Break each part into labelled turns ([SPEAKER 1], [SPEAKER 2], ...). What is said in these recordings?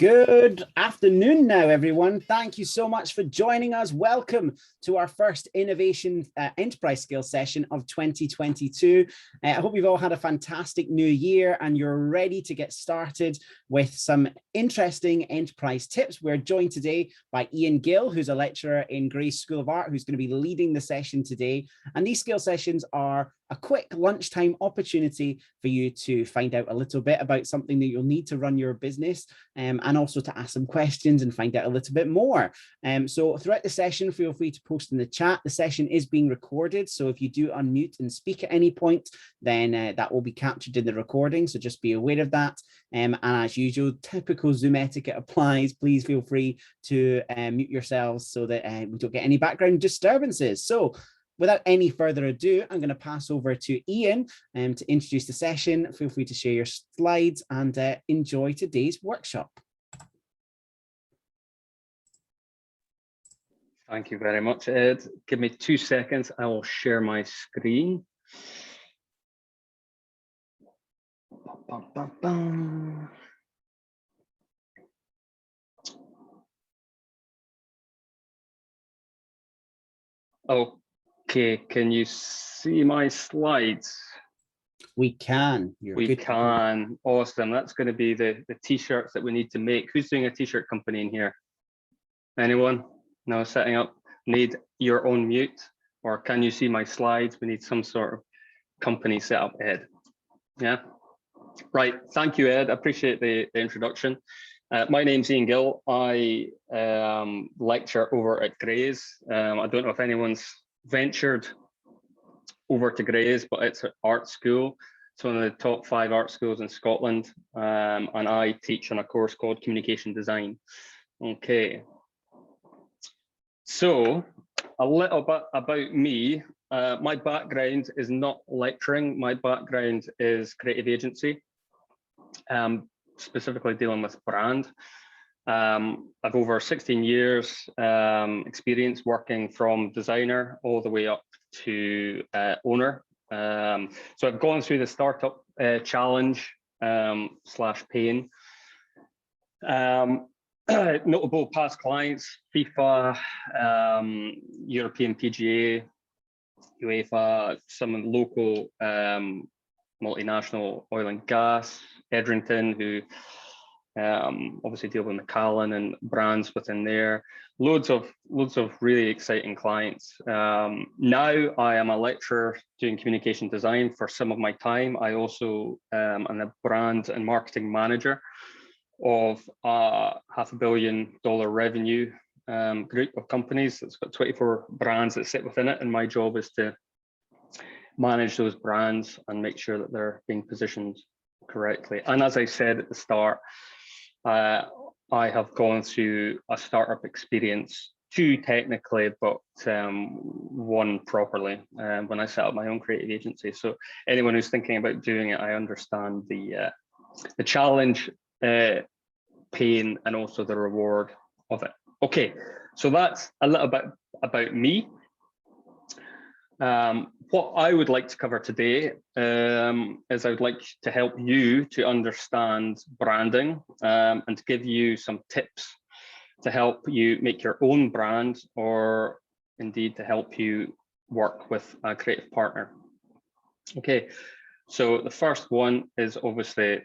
[SPEAKER 1] Good afternoon now, everyone. Thank you so much for joining us. Welcome to our first Innovation Enterprise Skills session of 2022. I hope you've all had a fantastic new year and you're ready to get started with some interesting enterprise tips. We're joined today by GILL, who's a lecturer in Gray's School of Art, who's going to be leading the session today. And these skill sessions are a quick lunchtime opportunity for you to find out a little bit about something that you'll need to run your business, and also to ask some questions and find out a little bit more. So throughout the session, feel free to post in the chat. The session is being recorded, so if you do unmute and speak at any point, then that will be captured in the recording, so just be aware of that. And as usual, typical Zoom etiquette applies. Please feel free to mute yourselves so that we don't get any background disturbances. So without any further ado, I'm going to pass over to Ian to introduce the session. Feel free to share your slides and enjoy today's workshop.
[SPEAKER 2] Thank you very much, Ed. Give me 2 seconds. I will share my screen. Okay, can you see my slides?
[SPEAKER 1] We can.
[SPEAKER 2] We can. Awesome. That's going to be the t-shirts that we need to make. Who's doing a t-shirt company in here? Anyone? No, setting up. Need your own mute, or can you see my slides? We need some sort of company set up, Ed. Yeah. Right. Thank you, Ed. I appreciate the introduction. My name's GILL. I lecture over at Gray's. I don't know if anyone's ventured over to Gray's, but it's an art school. It's one of the top 5 art schools in Scotland, and I teach on a course called Communication Design. Okay. So a little bit about me. My background is not lecturing. My background is creative agency, specifically dealing with brand. I've over 16 years experience working from designer all the way up to owner. So I've gone through the startup challenge slash pain. Notable past clients: FIFA, European PGA, UEFA, some local multinational oil and gas, Edrington, who obviously deal with Macallan and brands within there. Loads of really exciting clients. Now I am a lecturer doing communication design for some of my time. I also am a brand and marketing manager of a $500 million revenue group of companies. It's got 24 brands that sit within it, and my job is to manage those brands and make sure that they're being positioned correctly. And as I said at the start, I have gone through a startup experience, 2 technically, but 1 properly when I set up my own creative agency. So anyone who's thinking about doing it, I understand the challenge, pain, and also the reward of it. Okay, so that's a little bit about me. What I would like to cover today is I would like to help you to understand branding and to give you some tips to help you make your own brand, or indeed to help you work with a creative partner. Okay, so the first one is obviously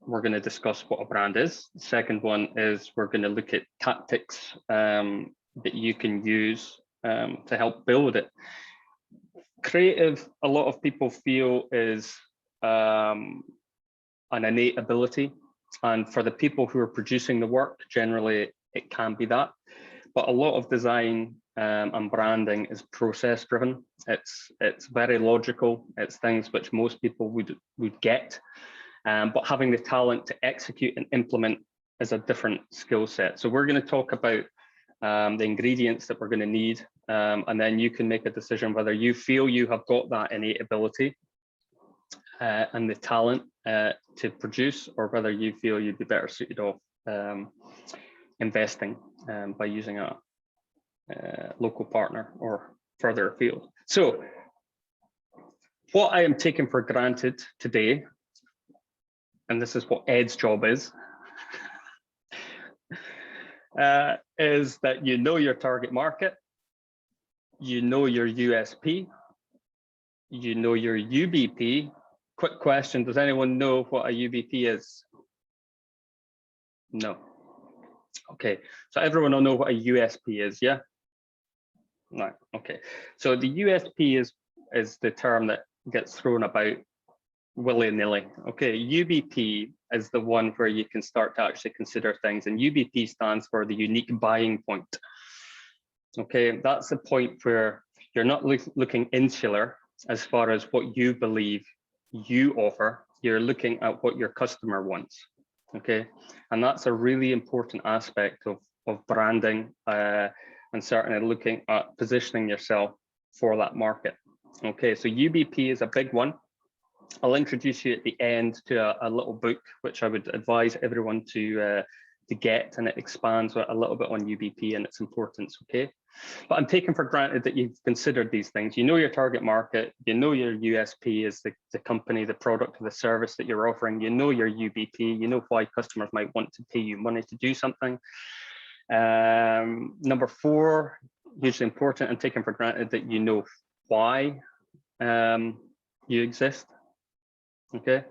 [SPEAKER 2] we're going to discuss what a brand is. The second one is we're going to look at tactics that you can use to help build it. Creative, a lot of people feel, is an innate ability, and for the people who are producing the work, generally it can be that. But a lot of design and branding is process driven. It's very logical. It's things which most people would get. But having the talent to execute and implement is a different skill set. So we're going to talk about the ingredients that we're going to need, and then you can make a decision whether you feel you have got that innate ability and the talent to produce, or whether you feel you'd be better suited off investing by using a local partner or further afield. So what I am taking for granted today, and this is what Ed's job is, is that you know your target market, you know your USP, you know your UBP. Quick question, does anyone know what a UBP is? No. Okay, so everyone will know what a USP is, yeah? No, okay. So the USP is the term that gets thrown about willy-nilly. Okay, UBP is the one where you can start to actually consider things, and UBP stands for the unique buying point. Okay, that's the point where you're not looking insular as far as what you believe you offer, you're looking at what your customer wants. Okay, and that's a really important aspect of branding, and certainly looking at positioning yourself for that market. Okay, so UBP is a big one. I'll introduce you at the end to a little book, which I would advise everyone to get, and it expands a little bit on UBP and its importance, okay? But I'm taking for granted that you've considered these things. You know your target market, you know your USP is the company, the product, or the service that you're offering, you know your UBP, you know why customers might want to pay you money to do something. Number 4, hugely important, and taking for granted that you know why you exist, okay?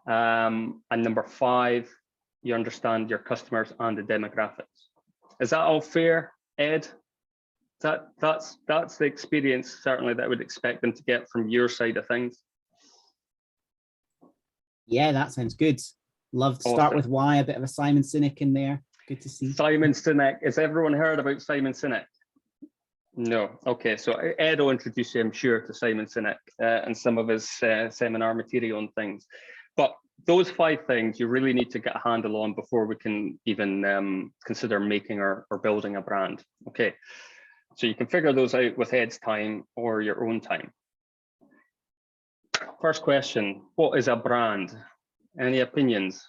[SPEAKER 2] And number 5, you understand your customers and the demographics. Is that all fair, Ed? That's the experience certainly that I would expect them to get from your side of things.
[SPEAKER 1] Yeah, that sounds good. Love to start with why, a bit of a Simon Sinek in there. Good to see.
[SPEAKER 2] Simon Sinek. Has everyone heard about Simon Sinek? No. Okay, so Ed will introduce you, I'm sure, to Simon Sinek and some of his seminar material and things. But those 5 things you really need to get a handle on before we can even consider making or building a brand. Okay, so you can figure those out with Ed's time or your own time. First question, what is a brand? Any opinions?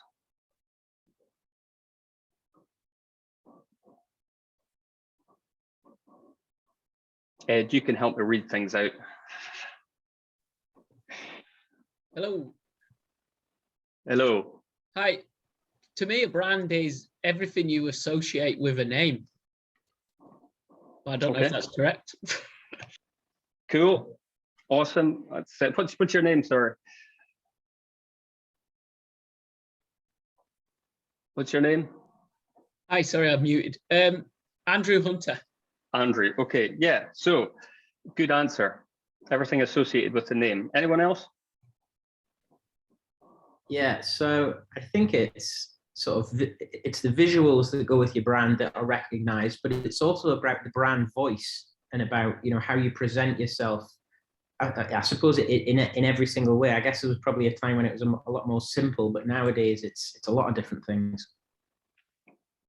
[SPEAKER 2] Ed, you can help me read things out.
[SPEAKER 3] Hello.
[SPEAKER 2] Hello.
[SPEAKER 3] Hi. To me, a brand is everything you associate with a name. I don't know if that's correct.
[SPEAKER 2] Cool. Awesome. That's it. What's your name, sir? What's your name?
[SPEAKER 3] Hi, sorry, I'm muted. Andrew Hunter.
[SPEAKER 2] Andrew. Okay. Yeah. So good answer. Everything associated with the name. Anyone else?
[SPEAKER 4] Yeah, so I think it's sort of it's the visuals that go with your brand that are recognized, but it's also about the brand voice and about, you know, how you present yourself. I suppose in every single way. I guess there was probably a time when it was a lot more simple, but nowadays it's a lot of different things.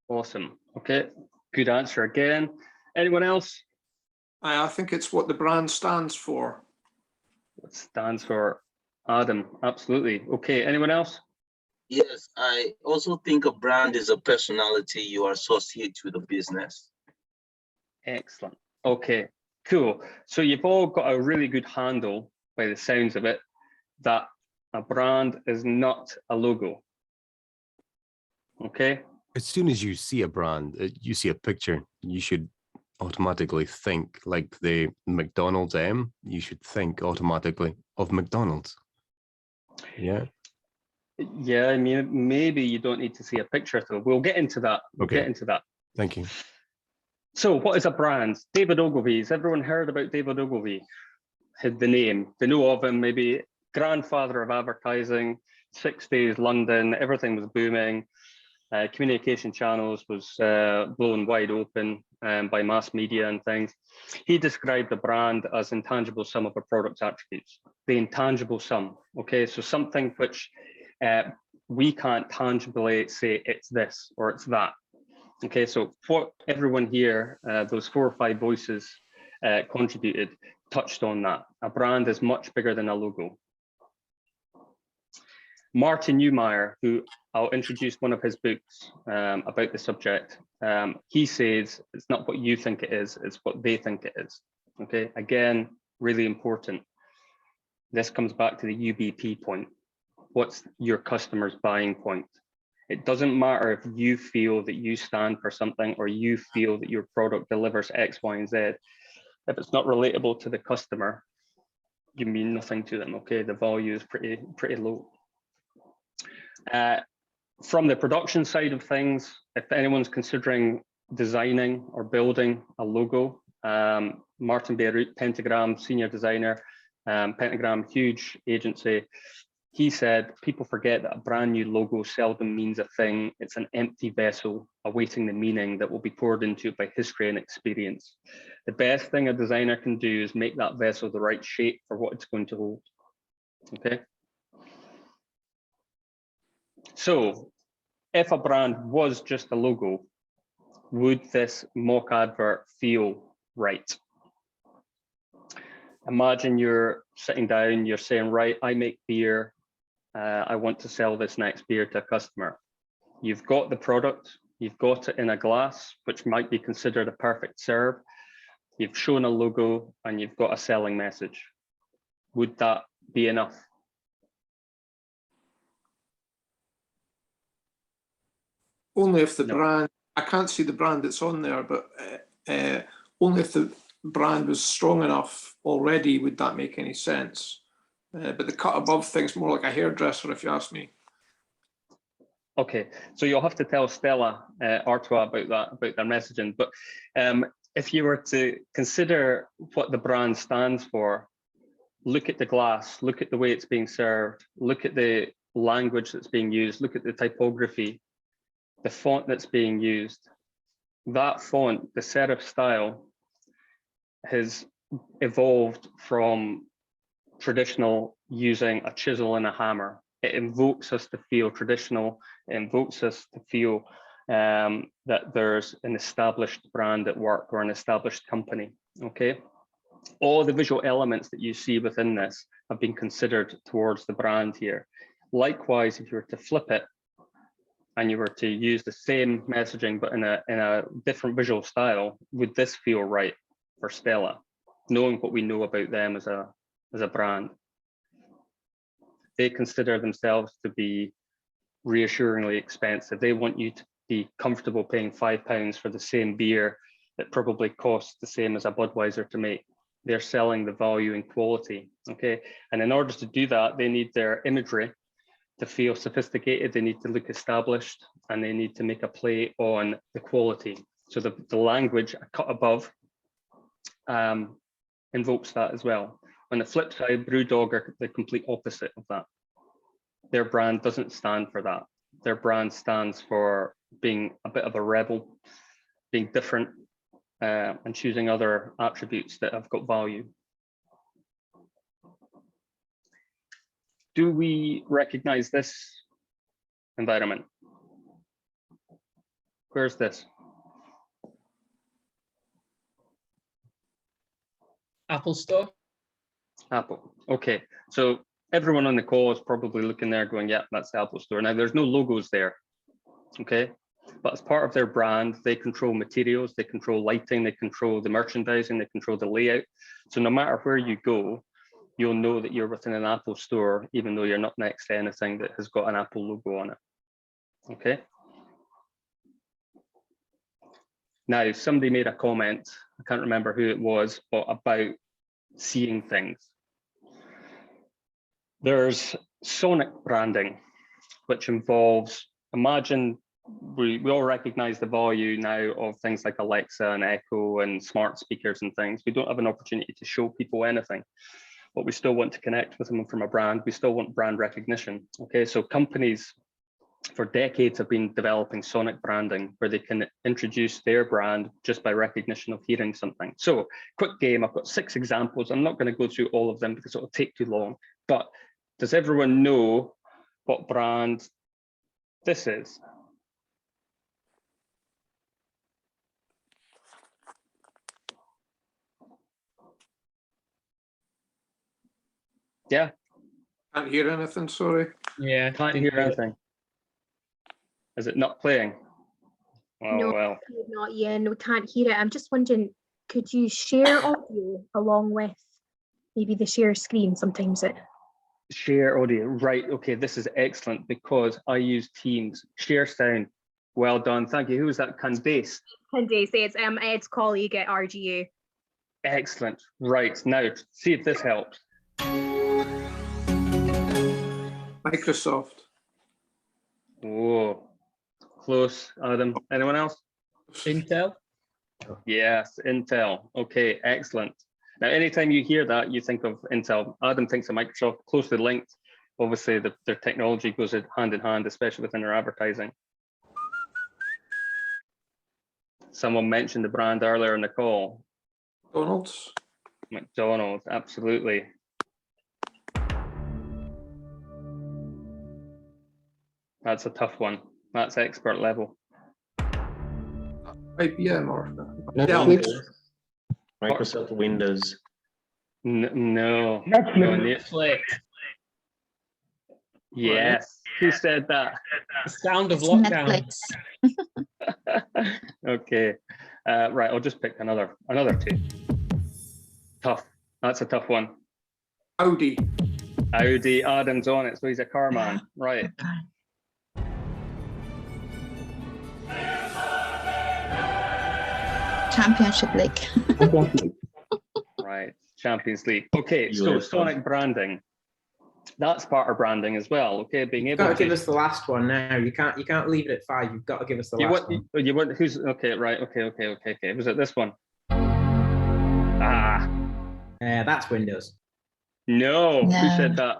[SPEAKER 2] Awesome. Okay, good answer again. Anyone else?
[SPEAKER 5] I think it's what the brand stands for.
[SPEAKER 2] What stands for? Adam, absolutely. Okay, anyone else?
[SPEAKER 6] Yes, I also think a brand is a personality you associate with a business.
[SPEAKER 2] Excellent. Okay, cool. So you've all got a really good handle, by the sounds of it, that a brand is not a logo. Okay?
[SPEAKER 7] As soon as you see a brand, you see a picture, you should automatically think like the McDonald's M, you should think automatically of McDonald's. Yeah.
[SPEAKER 2] Yeah, I mean, maybe you don't need to see a picture, though. We'll get into that. We'll get into that.
[SPEAKER 7] Thank you.
[SPEAKER 2] So what is a brand? David Ogilvy. Has everyone heard about David Ogilvy? The name. They know of him, maybe grandfather of advertising, 60s London, everything was booming. Communication channels was blown wide open by mass media and things. He described the brand as intangible sum of a product's attributes, the intangible sum. Okay, so something which we can't tangibly say it's this or it's that. Okay, so what everyone here, those 4 or 5 voices contributed, touched on that. A brand is much bigger than a logo. Martin Neumeier, who I'll introduce one of his books about the subject, he says it's not what you think it is, it's what they think it is. Okay, again, really important. This comes back to the UBP point. What's your customer's buying point? It doesn't matter if you feel that you stand for something or you feel that your product delivers X, Y, and Z. If it's not relatable to the customer, you mean nothing to them, okay? The value is pretty low. From the production side of things, if anyone's considering designing or building a logo, Martin Beirut, Pentagram senior designer, Pentagram, huge agency, he said, people forget that a brand new logo seldom means a thing. It's an empty vessel awaiting the meaning that will be poured into it by history and experience. The best thing a designer can do is make that vessel the right shape for what it's going to hold, okay? So if a brand was just a logo, would this mock advert feel right? Imagine you're sitting down, you're saying, right, I make beer. I want to sell this next beer to a customer. You've got the product, you've got it in a glass, which might be considered a perfect serve. You've shown a logo and you've got a selling message. Would that be enough?
[SPEAKER 5] Only if the
[SPEAKER 2] No.
[SPEAKER 5] brand, I can't see the brand that's on there, but only if the brand was strong enough already would that make any sense. But the cut above thing's more like a hairdresser, if you ask me.
[SPEAKER 2] Okay, so you'll have to tell Stella Artois about that, about their messaging. But if you were to consider what the brand stands for, look at the glass, look at the way it's being served, look at the language that's being used, look at the typography, the font that's being used. That font, the serif style, has evolved from traditional using a chisel and a hammer. It invokes us to feel traditional. It invokes us to feel that there's an established brand at work or an established company, okay? All the visual elements that you see within this have been considered towards the brand here. Likewise, if you were to flip it and you were to use the same messaging but in a different visual style, would this feel right for Stella, knowing what we know about them as a brand? They consider themselves to be reassuringly expensive. They want you to be comfortable paying £5 for the same beer that probably costs the same as a Budweiser to make. They're selling the value and quality, okay? And in order to do that, they need their imagery to feel sophisticated, they need to look established, and they need to make a play on the quality. So the language cut above invokes that as well. On the flip side, Brewdog are the complete opposite of that. Their brand doesn't stand for that. Their brand stands for being a bit of a rebel, being different, and choosing other attributes that have got value. Do we recognize this environment? Where's this?
[SPEAKER 3] Apple Store.
[SPEAKER 2] Apple. Okay, so everyone on the call is probably looking there going, yeah, that's the Apple Store. Now, there's no logos there, okay? But as part of their brand, they control materials, they control lighting, they control the merchandising, they control the layout. So no matter where you go, you'll know that you're within an Apple store, even though you're not next to anything that has got an Apple logo on it, okay? Now, somebody made a comment, I can't remember who it was, but about seeing things. There's sonic branding, which involves, imagine we all recognize the value now of things like Alexa and Echo and smart speakers and things. We don't have an opportunity to show people anything, but we still want to connect with them from a brand. We still want brand recognition. Okay, so companies for decades have been developing sonic branding where they can introduce their brand just by recognition of hearing something. So quick game, I've got 6 examples. I'm not going to go through all of them because it'll take too long, but does everyone know what brand this is? Yeah.
[SPEAKER 5] Can't hear anything, sorry.
[SPEAKER 3] Yeah.
[SPEAKER 2] Can't hear anything. Is it not playing? Oh,
[SPEAKER 8] No,
[SPEAKER 2] well.
[SPEAKER 8] not yet. We can't hear it. I'm just wondering, could you share audio along with maybe the share screen? Sometimes it
[SPEAKER 2] Share audio, right? Okay, this is excellent because I use Teams. Share sound. Well done, thank you. Who was that? Candace.
[SPEAKER 8] Candace, it's colleague at RGU.
[SPEAKER 2] Excellent. Right, now see if this helps.
[SPEAKER 5] Microsoft.
[SPEAKER 2] Whoa, close, Adam. Anyone else?
[SPEAKER 3] Intel.
[SPEAKER 2] Yes, Intel. Okay, excellent. Now, anytime you hear that, you think of Intel. Adam thinks of Microsoft, closely linked. Obviously, their technology goes hand in hand, especially within their advertising. Someone mentioned the brand earlier in the call.
[SPEAKER 5] McDonald's.
[SPEAKER 2] McDonald's, absolutely. That's a tough one. That's expert level.
[SPEAKER 5] IBM or
[SPEAKER 9] Netflix. Microsoft Windows.
[SPEAKER 2] No.
[SPEAKER 3] Netflix.
[SPEAKER 2] Yes. Who said that?
[SPEAKER 3] The sound of lockdown.
[SPEAKER 2] Okay. Right. I'll just pick another two. Tough. That's a tough one.
[SPEAKER 5] Audi.
[SPEAKER 2] Audi. Adam's on it, so he's a car man. Right.
[SPEAKER 10] Championship League.
[SPEAKER 2] Right. Champions League. Okay. So Sonic branding. That's part of branding as well. Okay, being able
[SPEAKER 4] to give us the last one now. You can't leave it at 5. You've got to give us the last one.
[SPEAKER 2] You want who's okay? Right. Okay. Was it this one?
[SPEAKER 4] That's Windows.
[SPEAKER 2] No. Who said that?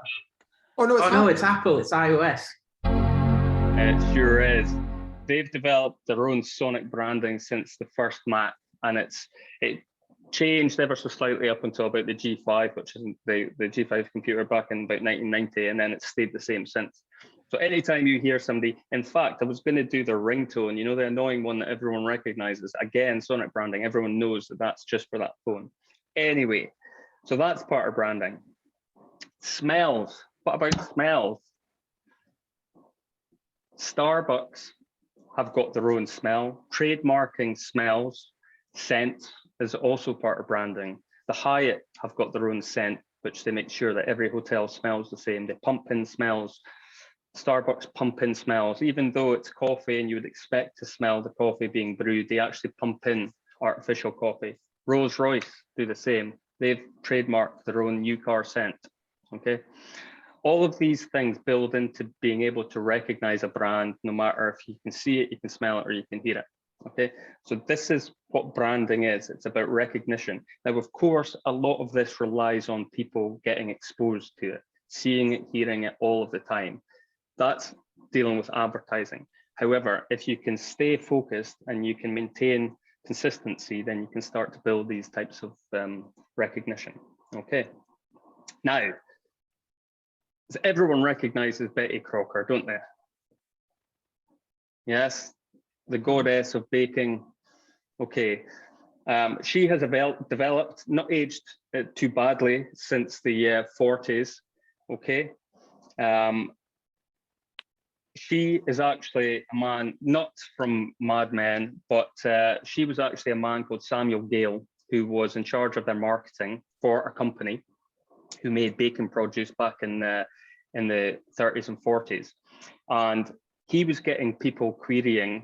[SPEAKER 5] Oh no,
[SPEAKER 4] it's Apple. It's iOS.
[SPEAKER 2] It sure is. They've developed their own Sonic branding since the first Mac, and it changed ever so slightly up until about the G5, which is the G5 computer back in about 1990, and then it's stayed the same since. So anytime you hear somebody, in fact, I was going to do their ringtone, you know, the annoying one that everyone recognizes. Again, Sonic branding, everyone knows that that's just for that phone. Anyway, so that's part of branding. Smells. What about smells? Starbucks have got their own smell. Trademarking smells, scents is also part of branding. The Hyatt have got their own scent, which they make sure that every hotel smells the same. They pump in smells. Starbucks pump in smells. Even though it's coffee and you would expect to smell the coffee being brewed, they actually pump in artificial coffee. Rolls-Royce do the same. They've trademarked their own new car scent, okay? All of these things build into being able to recognize a brand, no matter if you can see it, you can smell it, or you can hear it. Okay, so this is what branding is. It's about recognition. Now, of course, a lot of this relies on people getting exposed to it, seeing it, hearing it all of the time. That's dealing with advertising. However, if you can stay focused and you can maintain consistency, then you can start to build these types of recognition. Okay, now, everyone recognizes Betty Crocker, don't they? Yes. The goddess of baking. Okay, she has developed, not aged too badly since the 40s. Okay, she is actually a man, not from Mad Men, but she was actually a man called Samuel GILL, who was in charge of their marketing for a company who made baking produce back in the 30s and 40s, and he was getting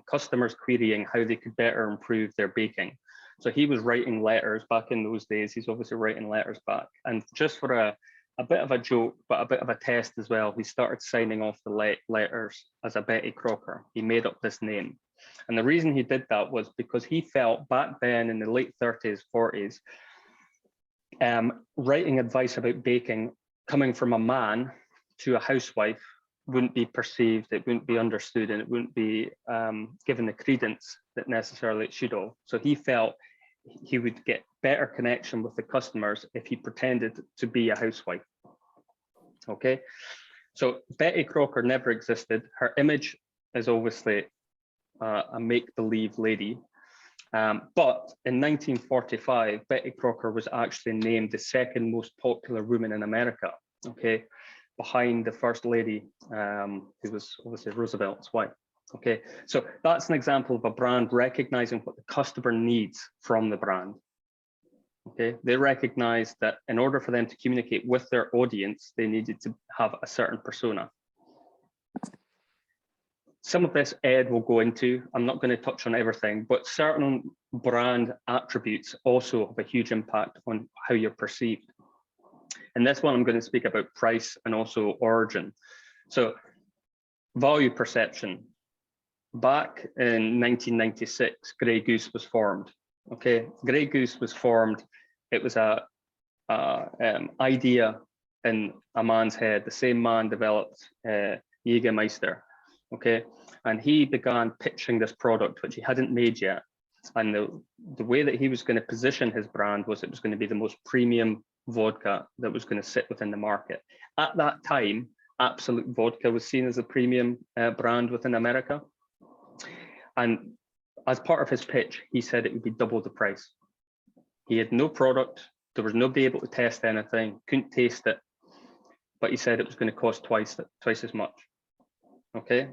[SPEAKER 2] customers querying how they could better improve their baking. So he was writing letters back in those days. He's obviously writing letters back. And just for a bit of a joke, but a bit of a test as well, he started signing off the letters as a Betty Crocker. He made up this name. And the reason he did that was because he felt back then in the late 30s, 40s, writing advice about baking coming from a man to a housewife wouldn't be perceived, it wouldn't be understood, and it wouldn't be given the credence that necessarily it should have. So he felt he would get better connection with the customers if he pretended to be a housewife. Okay, so Betty Crocker never existed. Her image is obviously a make-believe lady. But in 1945, Betty Crocker was actually named the second most popular woman in America. Okay, behind the first lady, who was obviously Roosevelt's wife. Okay, so that's an example of a brand recognizing what the customer needs from the brand. Okay, they recognized that in order for them to communicate with their audience, they needed to have a certain persona. Some of this Ed will go into. I'm not going to touch on everything, but certain brand attributes also have a huge impact on how you're perceived. In this one, I'm going to speak about price and also origin. So value perception. Back in 1996, Grey Goose was formed. Okay, Grey Goose was formed. It was a idea in a man's head. The same man developed Jägermeister. Okay, and he began pitching this product, which he hadn't made yet. And the way that he was going to position his brand was it was going to be the most premium vodka that was going to sit within the market. At that time, Absolute Vodka was seen as a premium brand within America. And as part of his pitch, he said it would be double the price. He had no product. There was nobody able to test anything, couldn't taste it. But he said it was going to cost twice as much. Okay,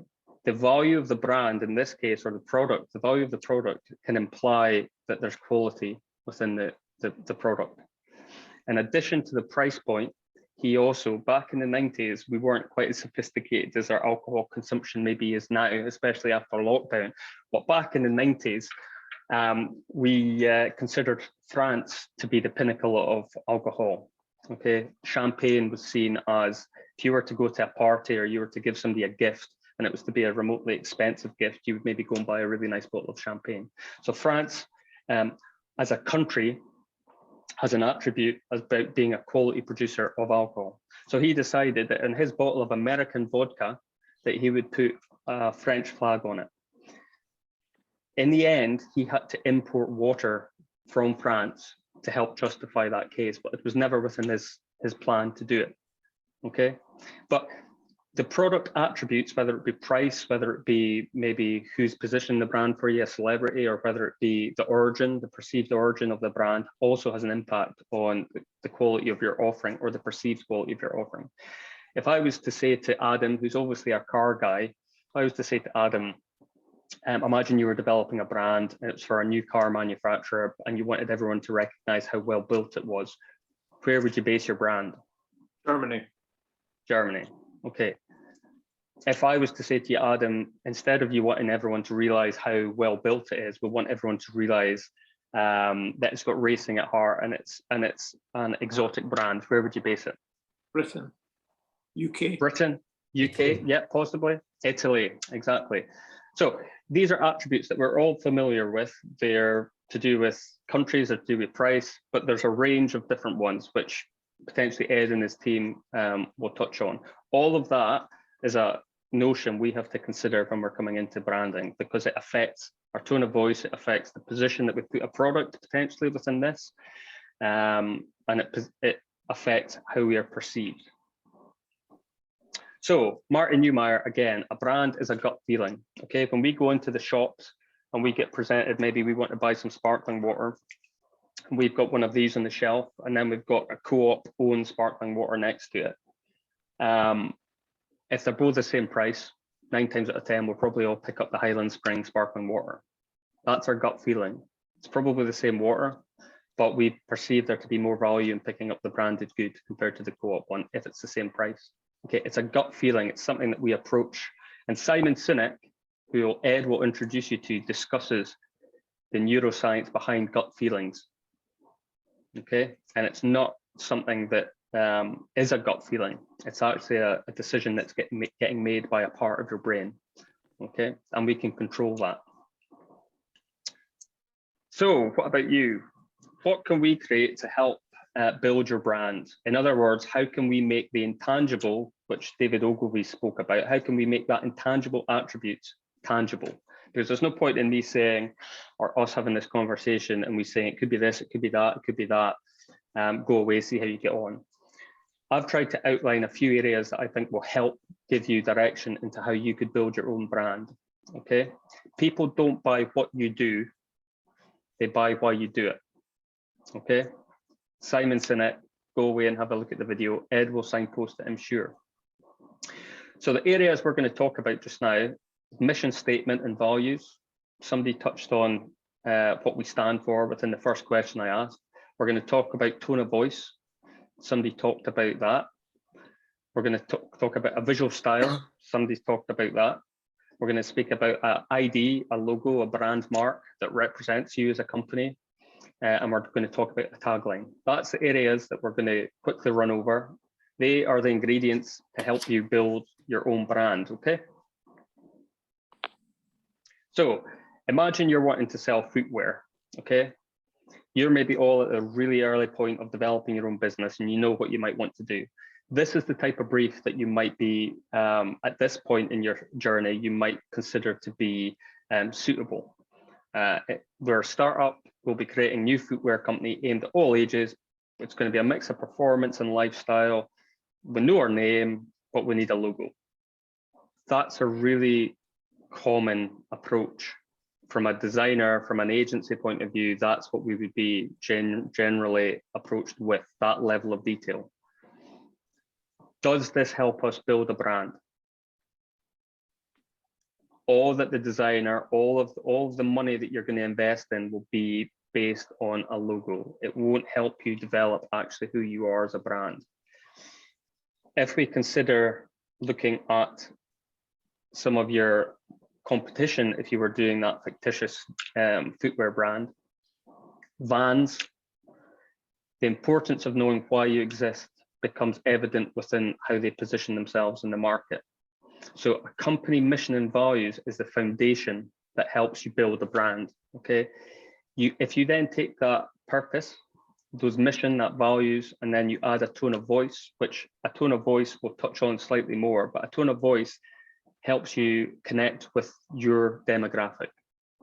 [SPEAKER 2] the value of the brand in this case, or the product, the value of the product can imply that there's quality within the product. In addition to the price point, he also, back in the 90s, we weren't quite as sophisticated as our alcohol consumption maybe is now, especially after lockdown. But back in the 90s, we considered France to be the pinnacle of alcohol. Okay, champagne was seen as, if you were to go to a party or you were to give somebody a gift and it was to be a remotely expensive gift, you would maybe go and buy a really nice bottle of champagne. So France, as a country, has an attribute about being a quality producer of alcohol. So he decided that in his bottle of American vodka, that he would put a French flag on it. In the end, he had to import water from France to help justify that case, but it was never within his plan to do it. Okay, but the product attributes, whether it be price, whether it be maybe who's positioning the brand for you, a celebrity, or whether it be the origin, the perceived origin of the brand, also has an impact on the quality of your offering or the perceived quality of your offering. If I was to say to Adam, who's obviously a car guy, if I was to say to Adam, imagine you were developing a brand and it's for a new car manufacturer and you wanted everyone to recognize how well built it was, where would you base your brand?
[SPEAKER 5] Germany.
[SPEAKER 2] Germany. Okay. If I was to say to you, Adam, instead of you wanting everyone to realize how well built it is, we want everyone to realize that it's got racing at heart and it's an exotic brand, where would you base it?
[SPEAKER 5] Britain. UK.
[SPEAKER 2] Britain, UK, yeah, possibly. Italy, exactly. So these are attributes that we're all familiar with. They're to do with countries, they're to do with price, but there's a range of different ones, which potentially Ed and his team will touch on. All of that is a notion we have to consider when we're coming into branding, because it affects our tone of voice, it affects the position that we put a product potentially within this, and it affects how we are perceived. So Martin Neumeier, again, a brand is a gut feeling. Okay, when we go into the shops and we get presented, maybe we want to buy some sparkling water, we've got one of these on the shelf, and then we've got a Co-op owned sparkling water next to it. If they're both the same price, 9 times out of 10, we'll probably all pick up the Highland Spring sparkling water. That's our gut feeling. It's probably the same water, but we perceive there to be more value in picking up the branded good compared to the Co-op one if it's the same price. Okay, it's a gut feeling. It's something that we approach. And Simon Sinek, who Ed will introduce you to, discusses the neuroscience behind gut feelings. Okay, and it's not something that is a gut feeling. It's actually a decision that's getting made by a part of your brain. Okay, and we can control that. So what about you? What can we create to help build your brand? In other words, how can we make the intangible, which David Ogilvy spoke about, how can we make that intangible attributes tangible? Because there's no point in me saying, or us having this conversation and we saying it could be this, it could be that, it could be that, go away, see how you get on. I've tried to outline a few areas that I think will help give you direction into how you could build your own brand. Okay, people don't buy what you do, they buy why you do it. Okay, Simon Sinek, go away and have a look at the video. Ed will signpost it, I'm sure. So the areas we're going to talk about just now, mission statement and values. Somebody touched on what we stand for within the first question I asked. We're going to talk about tone of voice. Somebody talked about that. We're going to talk about a visual style. Somebody's talked about that. We're going to speak about an ID, a logo, a brand mark that represents you as a company. And we're going to talk about a tagline. That's the areas that we're going to quickly run over. They are the ingredients to help you build your own brand, okay? So imagine you're wanting to sell footwear, okay? You're maybe all at a really early point of developing your own business and you know what you might want to do. This is the type of brief that you might be, at this point in your journey, you might consider to be suitable. We're a startup, we'll be creating a new footwear company aimed at all ages. It's going to be a mix of performance and lifestyle. We know our name, but we need a logo. That's a really common approach. From a designer, from an agency point of view, that's what we would be generally approached with, that level of detail. Does this help us build a brand? All that the designer, all of the money that you're going to invest in will be based on a logo. It won't help you develop actually who you are as a brand. If we consider looking at some of your competition, if you were doing that fictitious footwear brand, Vans, the importance of knowing why you exist becomes evident within how they position themselves in the market. So a company mission and values is the foundation that helps you build a brand, okay? If you then take that purpose, those mission, that values, and then you add a tone of voice, which a tone of voice we'll touch on slightly more, but a tone of voice helps you connect with your demographic.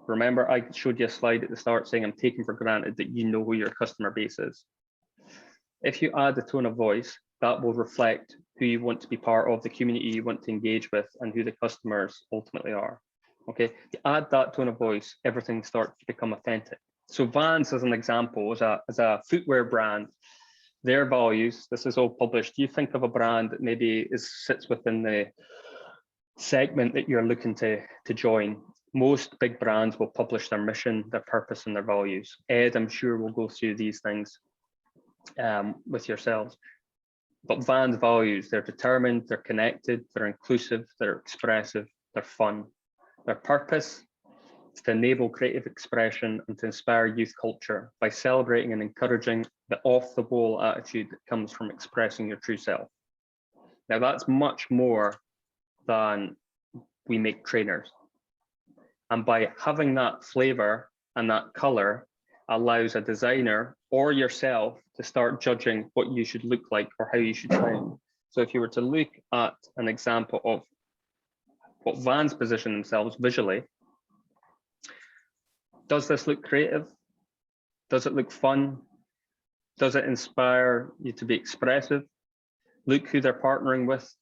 [SPEAKER 2] Remember, I showed you a slide at the start saying I'm taking for granted that you know who your customer base is. If you add a tone of voice, that will reflect who you want to be part of, the community you want to engage with, and who the customers ultimately are. Okay, you add that tone of voice, everything starts to become authentic. So Vans, as an example, as a footwear brand, their values, this is all published. You think of a brand that maybe sits within the segment that you're looking to join. Most big brands will publish their mission, their purpose, and their values. Ed, I'm sure will go through these things with yourselves. But Vans values, they're determined, they're connected, they're inclusive, they're expressive, they're fun. Their purpose is to enable creative expression and to inspire youth culture by celebrating and encouraging the off-the-wall attitude that comes from expressing your true self. Now that's much more than we make trainers. And by having that flavor and that color allows a designer or yourself to start judging what you should look like or how you should train. So if you were to look at an example of what Vans position themselves visually, does this look creative? Does it look fun? Does it inspire you to be expressive? Look who they're partnering with,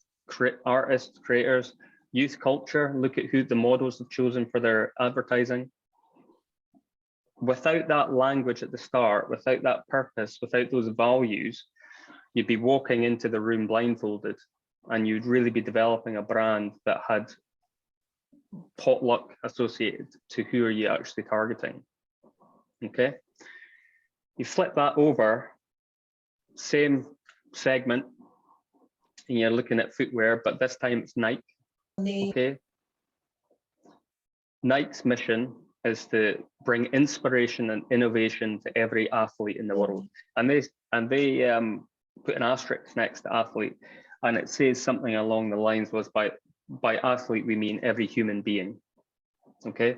[SPEAKER 2] artists, creators, youth culture, look at who the models have chosen for their advertising. Without that language at the start, without that purpose, without those values, you'd be walking into the room blindfolded and you'd really be developing a brand that had potluck associated to who are you actually targeting, okay? You flip that over, same segment, and you're looking at footwear, but this time it's Nike, okay? Nike's mission is to bring inspiration and innovation to every athlete in the world. And they put an asterisk next to athlete, and it says something along the lines was by athlete, we mean every human being, okay?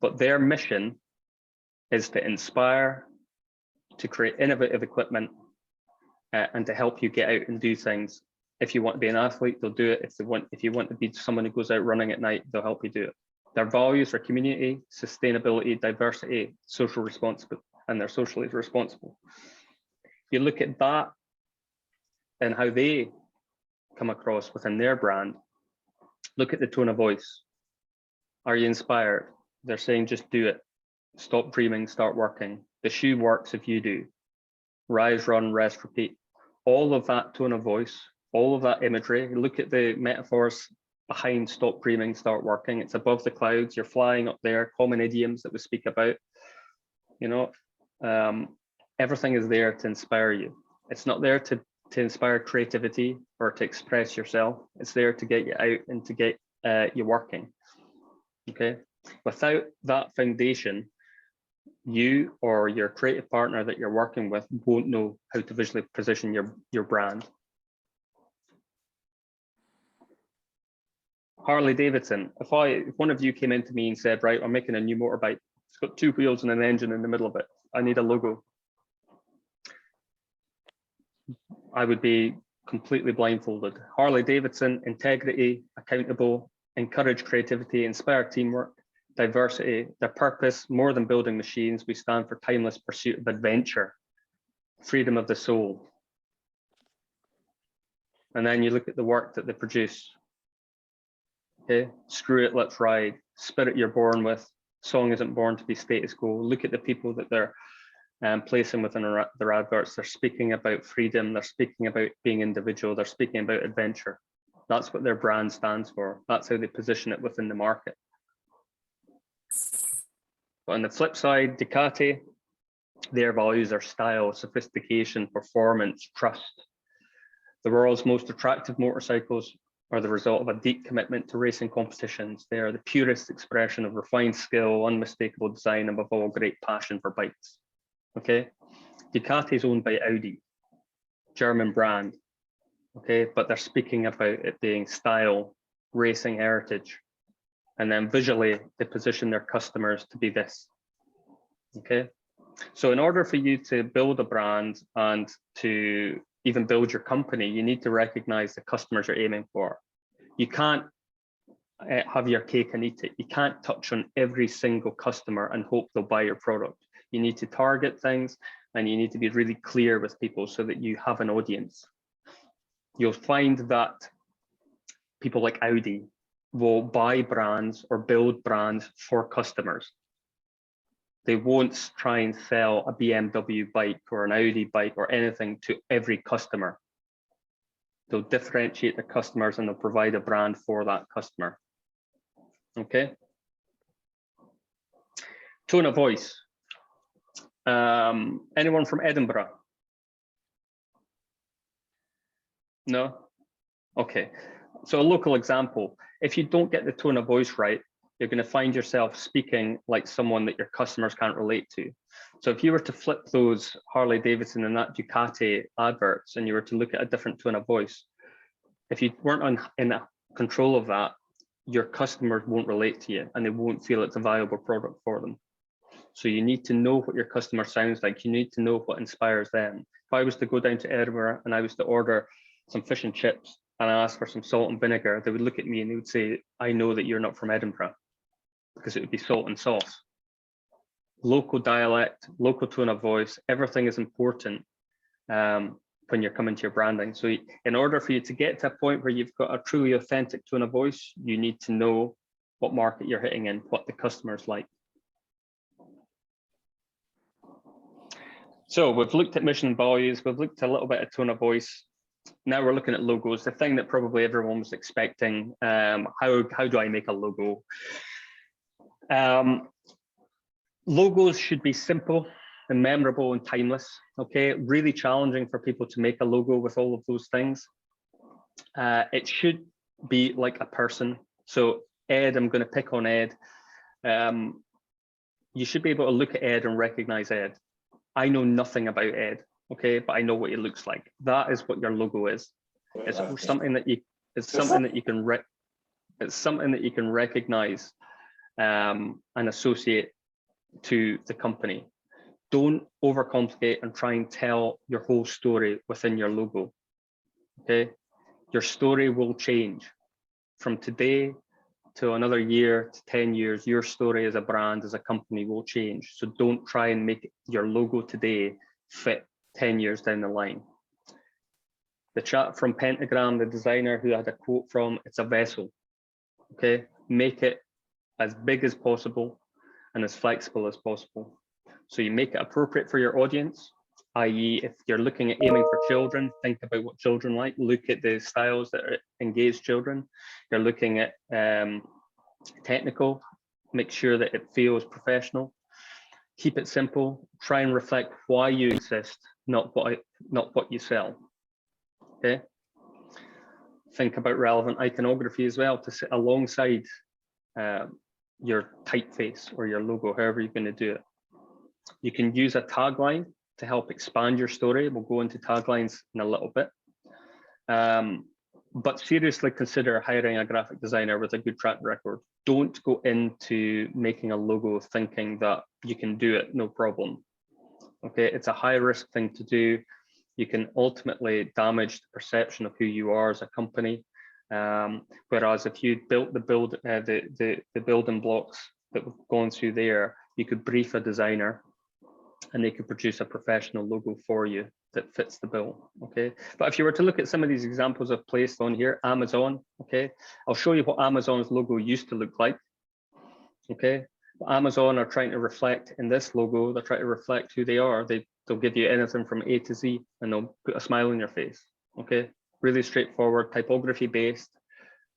[SPEAKER 2] But their mission is to inspire, to create innovative equipment, and to help you get out and do things. If you want to be an athlete, they'll do it. If you want to be someone who goes out running at night, they'll help you do it. Their values are community, sustainability, diversity, social responsibility, and they're socially responsible. You look at that and how they come across within their brand. Look at the tone of voice. Are you inspired? They're saying, just do it. Stop dreaming, start working. The shoe works if you do. Rise, run, rest, repeat. All of that tone of voice, all of that imagery. Look at the metaphors behind stop dreaming, start working. It's above the clouds, you're flying up there, common idioms that we speak about, you know. Everything is there to inspire you. It's not there to inspire creativity or to express yourself. It's there to get you out and to get you working. Okay. Without that foundation, you or your creative partner that you're working with won't know how to visually position your brand. Harley Davidson. If one of you came into me and said, right, I'm making a new motorbike, it's got 2 wheels and an engine in the middle of it, I need a logo, I would be completely blindfolded. Harley Davidson: integrity, accountable, encourage creativity, inspire teamwork, diversity. Their purpose: more than building machines, we stand for timeless pursuit of adventure, freedom of the soul. And then you look at the work that they produce. Okay, screw it, let's ride. Spirit you're born with. Song isn't born to be status quo. Look at the people that they're placing within their adverts. They're speaking about freedom. They're speaking about being individual. They're speaking about adventure. That's what their brand stands for. That's how they position it within the market. But on the flip side, Ducati, their values are style, sophistication, performance, trust. The world's most attractive motorcycles are the result of a deep commitment to racing competitions. They are the purest expression of refined skill, unmistakable design, and above all, great passion for bikes. Okay, Ducati is owned by Audi, German brand. Okay, but they're speaking about it being style, racing heritage, and then visually they position their customers to be this. Okay, so in order for you to build a brand and to even build your company, you need to recognize the customers you're aiming for. You can't have your cake and eat it. You can't touch on every single customer and hope they'll buy your product. You need to target things, and you need to be really clear with people so that you have an audience. You'll find that people like Audi will buy brands or build brands for customers. They won't try and sell a BMW bike or an Audi bike or anything to every customer. They'll differentiate the customers and they'll provide a brand for that customer. Okay. Tone of voice. Anyone from Edinburgh? No? Okay. So a local example, if you don't get the tone of voice right, you're going to find yourself speaking like someone that your customers can't relate to. So if you were to flip those Harley Davidson and that Ducati adverts and you were to look at a different tone of voice, if you weren't in control of that, your customers won't relate to you and they won't feel it's a valuable product for them. So you need to know what your customer sounds like. You need to know what inspires them. If I was to go down to Edinburgh and I was to order some fish and chips and I asked for some salt and vinegar, they would look at me and they would say, I know that you're not from Edinburgh, because it would be salt and sauce. Local dialect, local tone of voice, everything is important when you're coming to your branding. So in order for you to get to a point where you've got a truly authentic tone of voice, you need to know what market you're hitting in, what the customer's like. So we've looked at mission and values, we've looked at a little bit of tone of voice. Now we're looking at logos, the thing that probably everyone was expecting. How do I make a logo? Logos should be simple and memorable and timeless. Okay, really challenging for people to make a logo with all of those things. It should be like a person. So Ed, I'm going to pick on Ed. You should be able to look at Ed and recognize Ed. I know nothing about Ed, okay, but I know what he looks like. That is what your logo is. It's something that you can recognize and associate to the company. Don't overcomplicate and try and tell your whole story within your logo. Okay, your story will change from today to another year to 10 years. Your story as a brand, as a company, will change. So don't try and make your logo today fit 10 years down the line. The chap from Pentagram, the designer who I had a quote from, it's a vessel. Okay, make it as big as possible and as flexible as possible. So you make it appropriate for your audience, i.e. if you're looking at aiming for children, think about what children like, look at the styles that engage children. You're looking at technical, make sure that it feels professional. Keep it simple. Try and reflect why you exist, not what you sell. Okay. Think about relevant iconography as well to sit alongside your typeface or your logo, however you're going to do it. You can use a tagline to help expand your story. We'll go into taglines in a little bit. But seriously consider hiring a graphic designer with a good track record. Don't go into making a logo thinking that you can do it, no problem. Okay, it's a high risk thing to do. You can ultimately damage the perception of who you are as a company. Whereas if you built the building blocks that we've gone through there, you could brief a designer and they could produce a professional logo for you that fits the bill. Okay, but if you were to look at some of these examples I've placed on here, Amazon, okay, I'll show you what Amazon's logo used to look like. Okay, but Amazon are trying to reflect in this logo, they're trying to reflect who they are. They'll give you anything from A to Z and they'll put a smile on your face. Okay, really straightforward, typography based,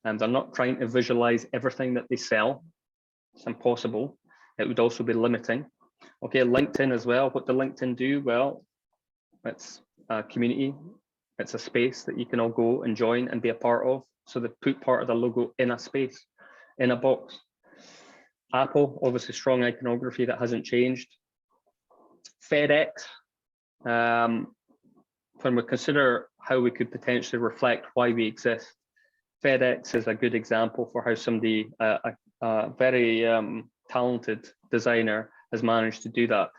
[SPEAKER 2] and they're not trying to visualize everything that they sell. It's impossible. It would also be limiting. Okay, LinkedIn as well. What do LinkedIn do? Well, it's a community. It's a space that you can all go and join and be a part of. So they put part of the logo in a space, in a box. Apple, obviously strong iconography that hasn't changed. FedEx, when we consider how we could potentially reflect why we exist, FedEx is a good example for how somebody, a very talented designer has managed to do that.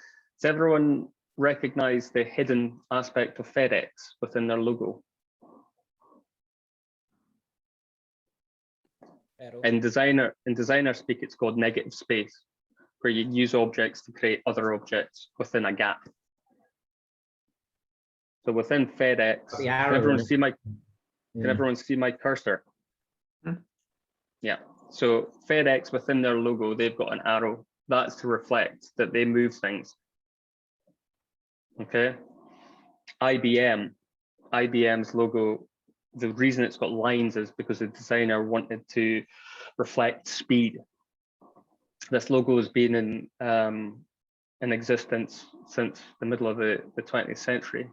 [SPEAKER 2] Does everyone recognize the hidden aspect of FedEx within their logo? In designer speak, it's called negative space, where you use objects to create other objects within a gap. So within FedEx, can everyone see my cursor? Yeah. So FedEx within their logo, they've got an arrow. That's to reflect that they move things. Okay. IBM's logo, the reason it's got lines is because the designer wanted to reflect speed. This logo has been in existence since the middle of the 20th century.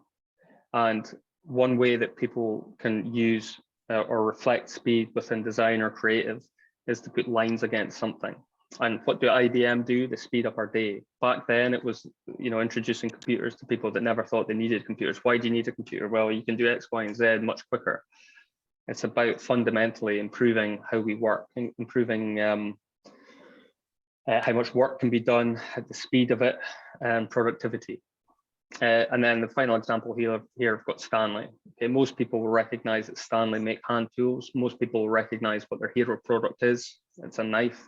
[SPEAKER 2] And one way that people can use or reflect speed within design or creative is to put lines against something. And what do IBM do? They speed up our day. Back then it was, introducing computers to people that never thought they needed computers. Why do you need a computer? Well, you can do X, Y, and Z much quicker. It's about fundamentally improving how we work, improving how much work can be done at the speed of it and productivity. And then the final example here I've got Stanley. Okay, most people will recognize that Stanley make hand tools. Most people will recognize what their hero product is. It's a knife.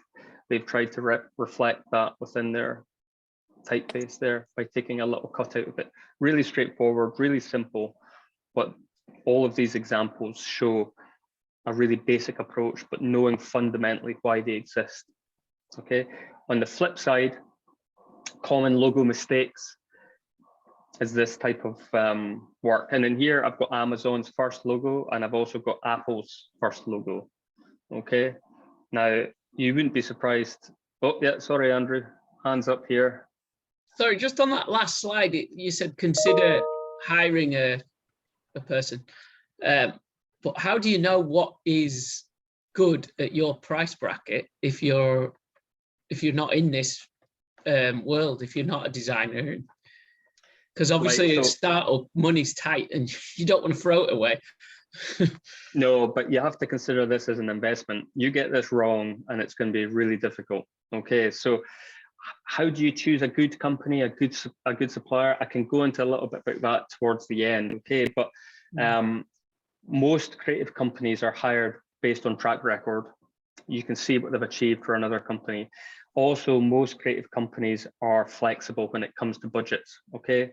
[SPEAKER 2] They've tried to reflect that within their typeface there by taking a little cut out of it. Really straightforward, really simple, but all of these examples show a really basic approach, but knowing fundamentally why they exist. Okay, on the flip side, common logo mistakes is this type of work. And in here, I've got Amazon's first logo, and I've also got Apple's first logo. Okay, now you wouldn't be surprised. Oh, yeah, sorry, Andrew, hands up here.
[SPEAKER 3] Sorry, just on that last slide, you said consider hiring a person. But how do you know what is good at your price bracket if you're not in this world, if you're not a designer? Because obviously it's startup, money's tight and you don't want to throw it away.
[SPEAKER 2] No, but you have to consider this as an investment. You get this wrong and it's going to be really difficult. Okay, so how do you choose a good company, a good supplier? I can go into a little bit about that towards the end. Okay, but most creative companies are hired based on track record. You can see what they've achieved for another company. Also, most creative companies are flexible when it comes to budgets. Okay,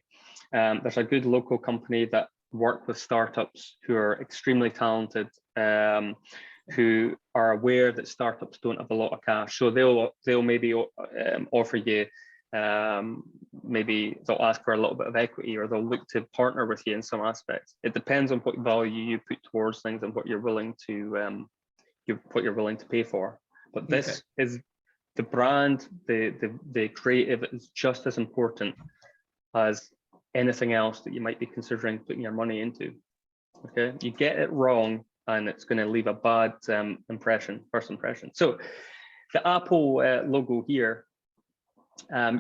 [SPEAKER 2] there's a good local company that work with startups who are extremely talented, who are aware that startups don't have a lot of cash, so they'll maybe offer you, maybe they'll ask for a little bit of equity, or they'll look to partner with you in some aspects. It depends on what value you put towards things and what you're willing to pay for. But this the brand, the creative is just as important as anything else that you might be considering putting your money into. Okay, you get it wrong and it's going to leave a bad first impression. So the Apple logo here,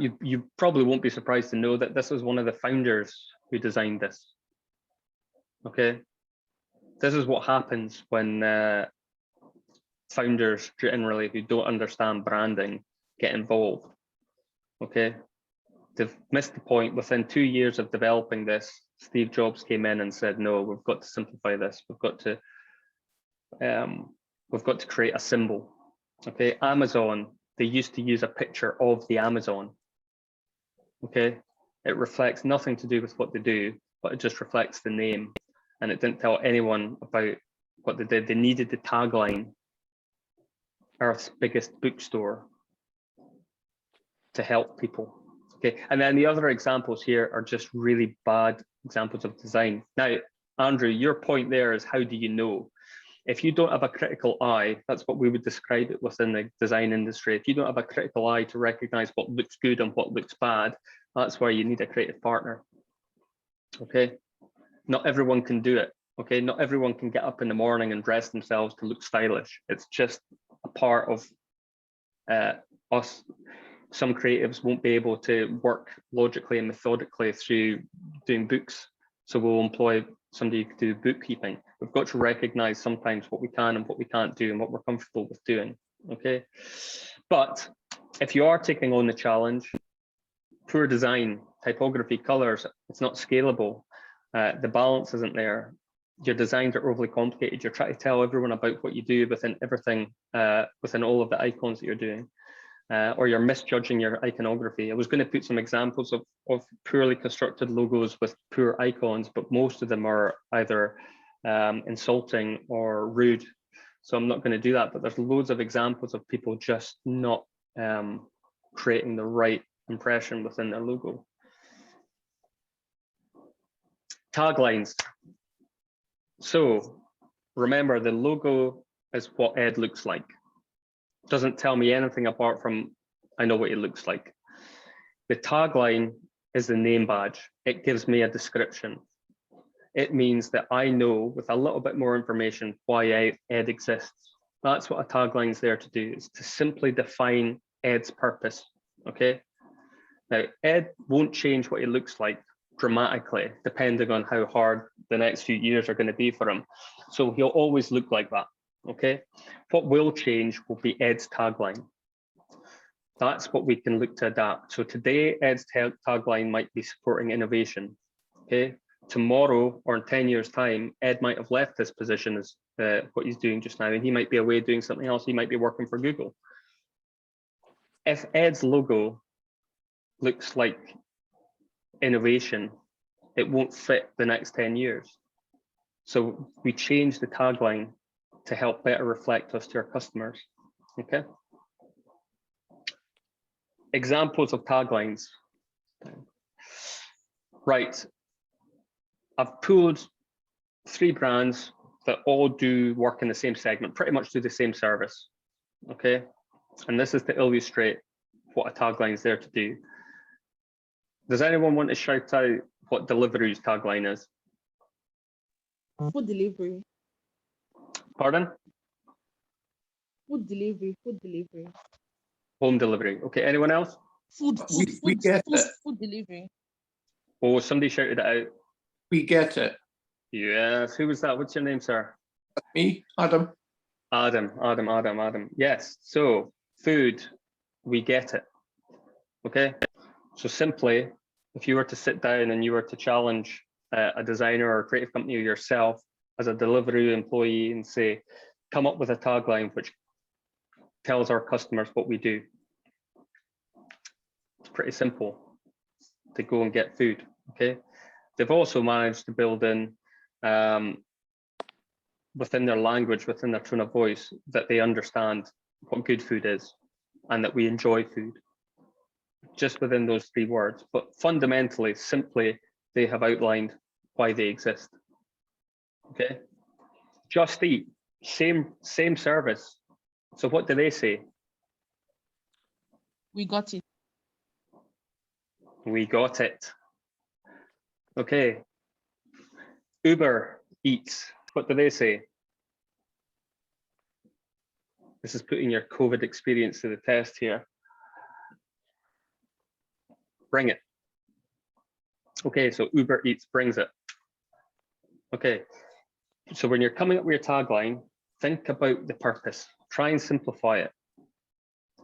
[SPEAKER 2] you probably won't be surprised to know that this was one of the founders who designed this. Okay, this is what happens when founders generally who don't understand branding get involved. Okay, they've missed the point. Within 2 years of developing this, Steve Jobs came in and said, no, we've got to simplify this. We've got to create a symbol. Okay, Amazon, they used to use a picture of the Amazon. Okay, it reflects nothing to do with what they do, but it just reflects the name. And it didn't tell anyone about what they did. They needed the tagline, Earth's biggest bookstore, to help people. Okay, and then the other examples here are just really bad examples of design. Now, Andrew, your point there is, how do you know? If you don't have a critical eye, that's what we would describe it within the design industry. If you don't have a critical eye to recognize what looks good and what looks bad, that's where you need a creative partner. Okay, not everyone can do it. Okay, not everyone can get up in the morning and dress themselves to look stylish. It's just a part of us. Some creatives won't be able to work logically and methodically through doing books. So we'll employ somebody who can do bookkeeping. We've got to recognize sometimes what we can and what we can't do and what we're comfortable with doing. Okay. But if you are taking on the challenge, poor design, typography, colors, it's not scalable. The balance isn't there. Your designs are overly complicated. You're trying to tell everyone about what you do within everything, within all of the icons that you're doing. Or you're misjudging your iconography. I was going to put some examples of poorly constructed logos with poor icons, but most of them are either insulting or rude. So I'm not going to do that, but there's loads of examples of people just not creating the right impression within their logo. Taglines. So remember, the logo is what Ed looks like. Doesn't tell me anything apart from I know what it looks like. The tagline is the name badge. It gives me a description. It means that I know with a little bit more information why Ed exists. That's what a tagline is there to do, is to simply define Ed's purpose. Okay. Now, Ed won't change what he looks like dramatically, depending on how hard the next few years are going to be for him. So he'll always look like that. Okay, what will change will be Ed's tagline. That's what we can look to adapt. So today, Ed's tagline might be supporting innovation. Okay, tomorrow or in 10 years' time, Ed might have left this position as what he's doing just now, and he might be away doing something else. He might be working for Google. If Ed's logo looks like innovation, it won't fit the next 10 years. So we change the tagline to help better reflect us to our customers. Okay. Examples of taglines. Right. I've pulled 3 brands that all do work in the same segment, pretty much do the same service. Okay. And this is to illustrate what a tagline is there to do. Does anyone want to shout out what Deliveroo's tagline is?
[SPEAKER 11] Food delivery.
[SPEAKER 2] Pardon?
[SPEAKER 11] Food delivery. Food delivery.
[SPEAKER 2] Home delivery. Okay, anyone else?
[SPEAKER 11] Food delivery.
[SPEAKER 2] Oh, somebody shouted it out.
[SPEAKER 5] We get it.
[SPEAKER 2] Yes, who was that? What's your name, sir?
[SPEAKER 5] Me, Adam.
[SPEAKER 2] Adam. Yes, so food, we get it. Okay, so simply, if you were to sit down and you were to challenge a designer or a creative company or yourself as a Deliveroo employee and say, come up with a tagline which tells our customers what we do. It's pretty simple. They go and get food, okay? They've also managed to build in, within their language, within their tone of voice, that they understand what good food is and that we enjoy food. Just within those 3 words, but fundamentally, simply, they have outlined why they exist. Okay, Just Eat, same service. So what do they say?
[SPEAKER 11] We got it.
[SPEAKER 2] We got it. Okay. Uber Eats. What do they say? This is putting your COVID experience to the test here. Bring it. Okay, so Uber Eats brings it. Okay, so when you're coming up with your tagline, think about the purpose. Try and simplify it.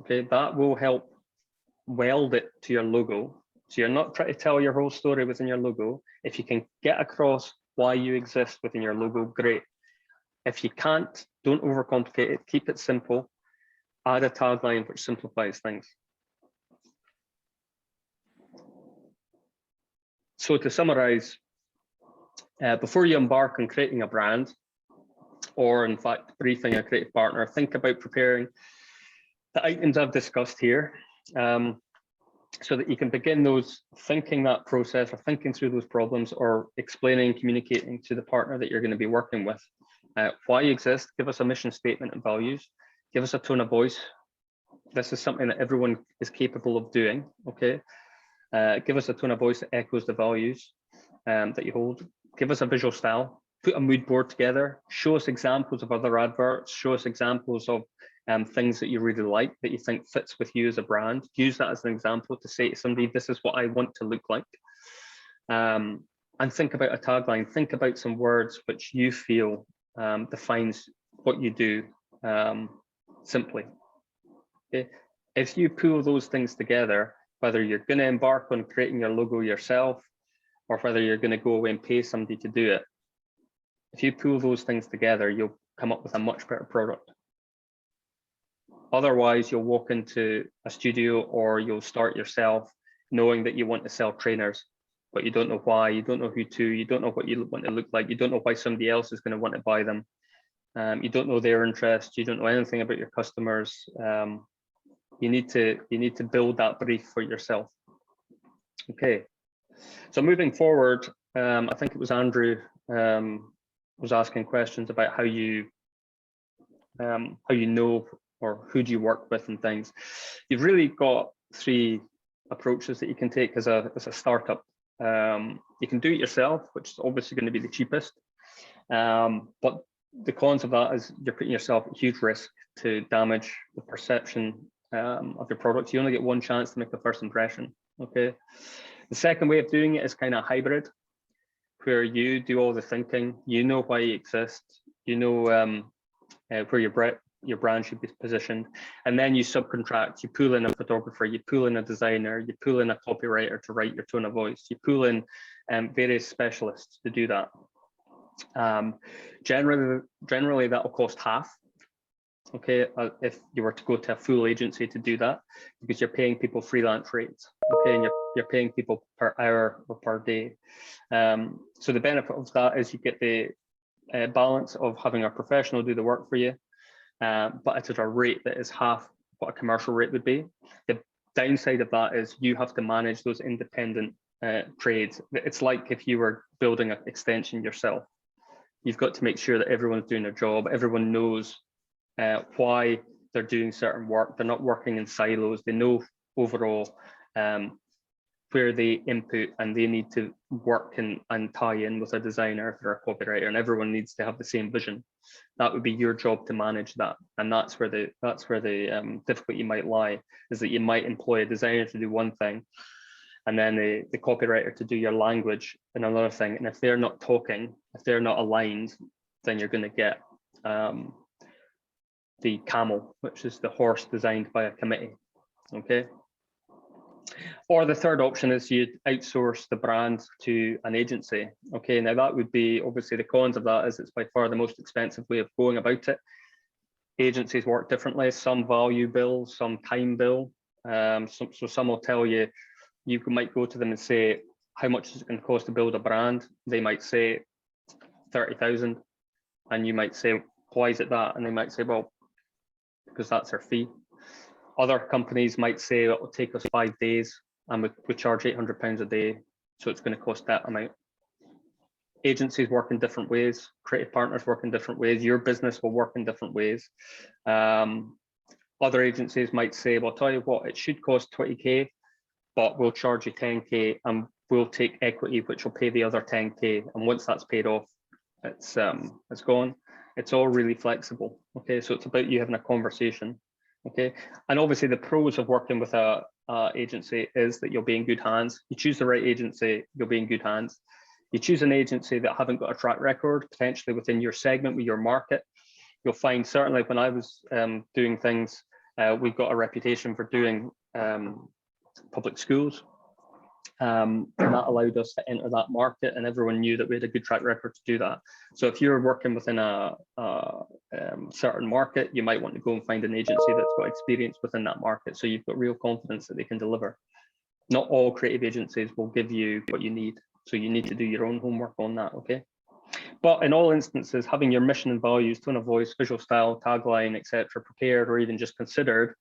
[SPEAKER 2] Okay, that will help weld it to your logo. So you're not trying to tell your whole story within your logo. If you can get across why you exist within your logo, great. If you can't, don't overcomplicate it. Keep it simple. Add a tagline which simplifies things. So to summarize, before you embark on creating a brand, or in fact, briefing a creative partner, think about preparing the items I've discussed here, so that you can begin thinking that process or thinking through those problems or explaining, communicating to the partner that you're going to be working with. Why you exist, give us a mission statement and values, give us a tone of voice. This is something that everyone is capable of doing, okay? Give us a tone of voice that echoes the values that you hold. Give us a visual style, put a mood board together, show us examples of other adverts, show us examples of things that you really like, that you think fits with you as a brand. Use that as an example to say to somebody, this is what I want to look like. And think about a tagline, think about some words which you feel defines what you do simply. Okay? If you pull those things together, whether you're going to embark on creating your logo yourself, or whether you're going to go away and pay somebody to do it, if you pull those things together, you'll come up with a much better product. Otherwise, you'll walk into a studio or you'll start yourself knowing that you want to sell trainers, but you don't know why, you don't know who to, you don't know what you want to look like, you don't know why somebody else is going to want to buy them. You don't know their interest, you don't know anything about your customers. You need to build that brief for yourself. Okay, so moving forward, I think it was Andrew was asking questions about how you know, or who do you work with and things. You've really got three approaches that you can take as a startup. You can do it yourself, which is obviously going to be the cheapest, but the cons of that is you're putting yourself at huge risk to damage the perception of your product. You only get one chance to make a first impression. Okay. The second way of doing it is kind of hybrid, where you do all the thinking, you know why you exist, you know where your brand should be positioned, and then you subcontract, you pull in a photographer, you pull in a designer, you pull in a copywriter to write your tone of voice, you pull in various specialists to do that. Generally that will cost half. Okay, if you were to go to a full agency to do that, because you're paying people freelance rates, okay, and you're paying people per hour or per day. So the benefit of that is you get the balance of having a professional do the work for you, but it's at a rate that is half what a commercial rate would be. The downside of that is you have to manage those independent trades. It's like if you were building an extension yourself. You've got to make sure that everyone's doing their job, everyone knows why they're doing certain work. They're not working in silos. They know overall where they input, and they need to work and tie in with a designer if they're a copywriter, and everyone needs to have the same vision. That would be your job to manage that, and that's where the difficulty might lie, is that you might employ a designer to do one thing, and then the copywriter to do your language and another thing. And if they're not talking, if they're not aligned, then you're going to get the camel, which is the horse designed by a committee. Okay. Or the third option is you outsource the brand to an agency. Okay, now that would be, obviously the cons of that is it's by far the most expensive way of going about it. Agencies work differently. Some value bill, some time bill. So some will tell you, you might go to them and say, how much is it going to cost to build a brand? They might say 30,000, and you might say, why is it that? And they might say, well, because that's our fee. Other companies might say it will take us 5 days and we charge £800 a day, so it's going to cost that amount. Agencies work in different ways, creative partners work in different ways, your business will work in different ways. Other agencies might say, well, tell you what, it should cost 20K, but we'll charge you 10K and we'll take equity, which will pay the other 10K. And once that's paid off, it's gone. It's all really flexible. Okay, so it's about you having a conversation. Okay, and obviously the pros of working with a agency is that you'll be in good hands. You choose the right agency, you'll be in good hands. You choose an agency that haven't got a track record, potentially within your segment, with your market. You'll find certainly when I was doing things, we've got a reputation for doing public schools. And that allowed us to enter that market, and everyone knew that we had a good track record to do that. So if you're working within a certain market, you might want to go and find an agency that's got experience within that market, so you've got real confidence that they can deliver. Not all creative agencies will give you what you need, so you need to do your own homework on that. Okay, but in all instances, having your mission and values, tone of voice, visual style, tagline, etc., prepared or even just considered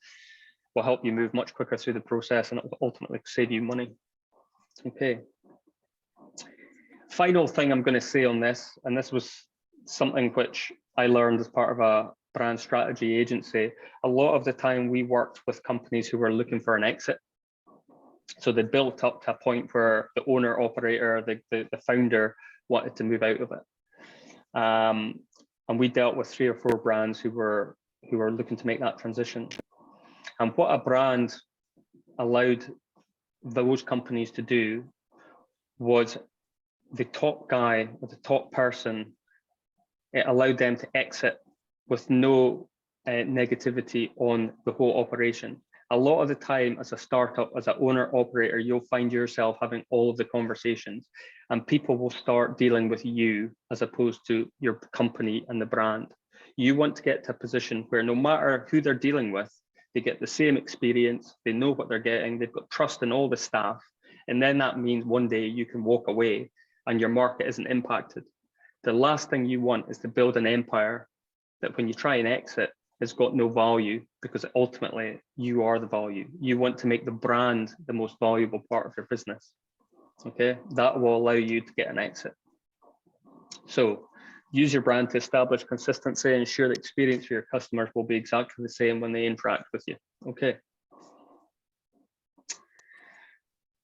[SPEAKER 2] will help you move much quicker through the process, and it will ultimately save you money. Okay. Final thing I'm going to say on this, and this was something which I learned as part of a brand strategy agency. A lot of the time we worked with companies who were looking for an exit. So they built up to a point where the owner, operator, the founder wanted to move out of it. And we dealt with 3 or 4 brands who were looking to make that transition. And what a brand allowed those companies to do was the top guy or the top person, it allowed them to exit with no negativity on the whole operation. A lot of the time as a startup, as an owner operator, you'll find yourself having all of the conversations, and people will start dealing with you as opposed to your company and the brand. You want to get to a position where no matter who they're dealing with, they get the same experience, they know what they're getting, they've got trust in all the staff. And then that means one day you can walk away and your market isn't impacted. The last thing you want is to build an empire that when you try and exit has got no value, because ultimately you are the value. You want to make the brand the most valuable part of your business. Okay, that will allow you to get an exit. So use your brand to establish consistency and ensure the experience for your customers will be exactly the same when they interact with you. Okay.